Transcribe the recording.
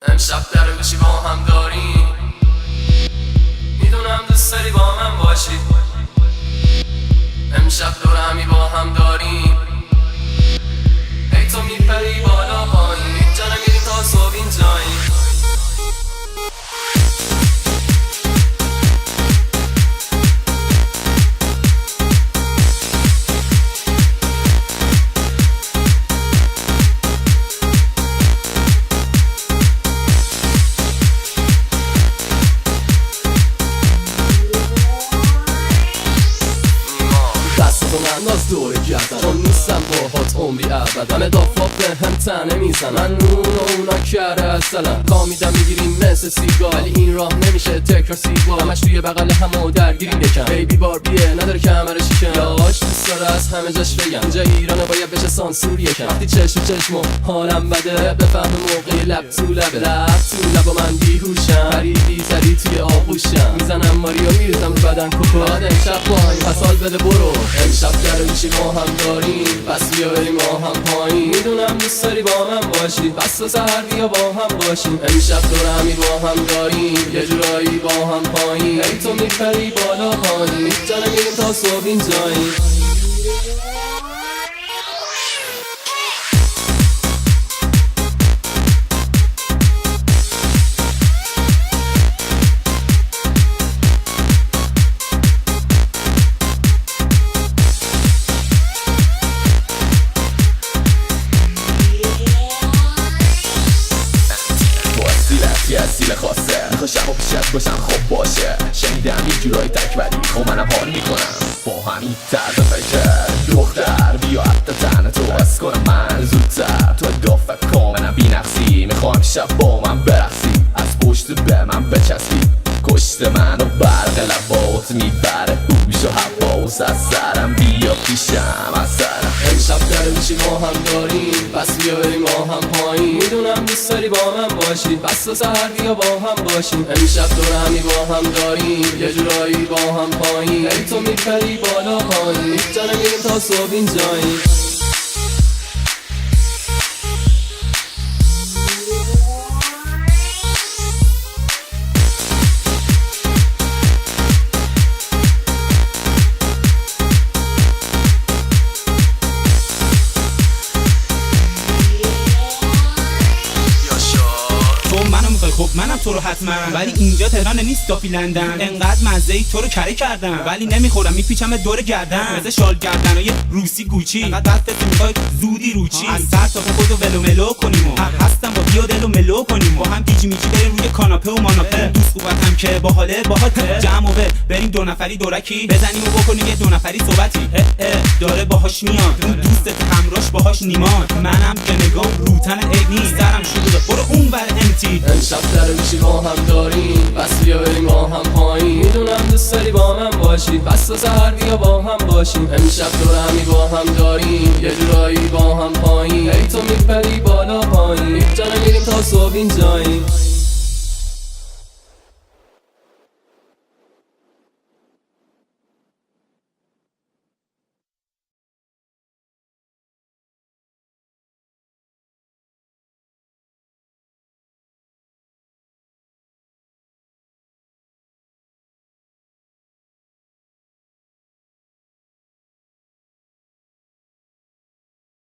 امشب در گوشی با هم داریم، میدونم دوست داری با من باشی. امشب دور همی با هم داریم، ای تو میپری بالا پایین، اینجا نمیریم تا صبح اینجاییم. من ناز دوره گردم چون نیستم باهات عمری ابدا. همه دافا به هم تنه میزنن، من نون و اونا کره اصلا تا میدم میگیریم مثل سیگار، ولی این راه نمیشه تکرار سیگار. همش توی بغل هم و درگیری یکم، بیبی باربیه نداره کمر شیکم، یاش دوست داره از همه جاش بگم. اینجا ایرانه باید بشه سانسور یکم، وقتی چشم و چشم و حالم بده بفهم موقعی لب تو لبه، لب تو لب و من بیهوشم، پریدی زدی توی آغوشم، میزنم ماریو میریزم رو بدن کوکو. امشب پایین پس حال بده برو، امشب در گوشی با هم داریم، پس بیا بریم با هم پایین. میدونم دوست داری با من باشی، پس تا سحر بیا با هم باشیم. امشب دور همی با هم داریم، یه جورایی با هم پایین، ای تو میپری بالا پایین، اینجا نمیریم تا صبح اینجاییم. سیل خاصه میخوا شب و پیشت باشم خب باشه، شنیدم یه جورایی تک ولی خب منم حال میکنم با همین طرز فکر. دختر بیا حتی تنه تو بس کنم من زودتر، تو دافت کاملا بی نقصی، میخوام شب با من برقصی، از پشت به من بچسبی، کشت من و برق لبات میبره هوش و حواس از سرم، بیا پیشم از سرم. امشب در گوشی با هم داریم، پس بیا بریم با هم پایین. میدونم دوست داری با من باشی، پس تا سحر بیا با هم باشیم. امشب دور همی با هم داریم، یه جورایی با هم پایین، ای تو میپری بالا پایین، اینجا نمیریم تا صبح اینجاییم. خب منم تو رو حتما، ولی اینجا تهران نیست تا لندن. انقدر مزه ای تو رو کره کردم ولی نمیخورم، میپیچم دور گردن مثل شال گردن و یه روسی گوچی. انقدر وقت میخوای زودی روچی، از سر تا خودو ولو ملو کنیم و هستم با بیا دلو ملو کنیم، با هم گیجی میجی بریم روی کاناپه و ماناپه. دوست خوبتم که باحاله باهاته، جمع و بریم دو نفری دورکی بزنیم و بکنیم یه دو نفری صحبتی. داره باهاش میان اون دوستت همراش باهاش نیمان، منم که نگام روتن عیب نیست، سرم شلوغه برو اون ور انتی. در گوشی با هم داریم، پس بیا بریم با هم پایین. میدونم دوست داری با من باشی، پس تا سحر بیا با هم باشیم. امشب دور همی با هم داریم، یه جورایی با هم پایین، ای تو میپری بالا پایین، اینجا نمیریم تا صبح اینجاییم.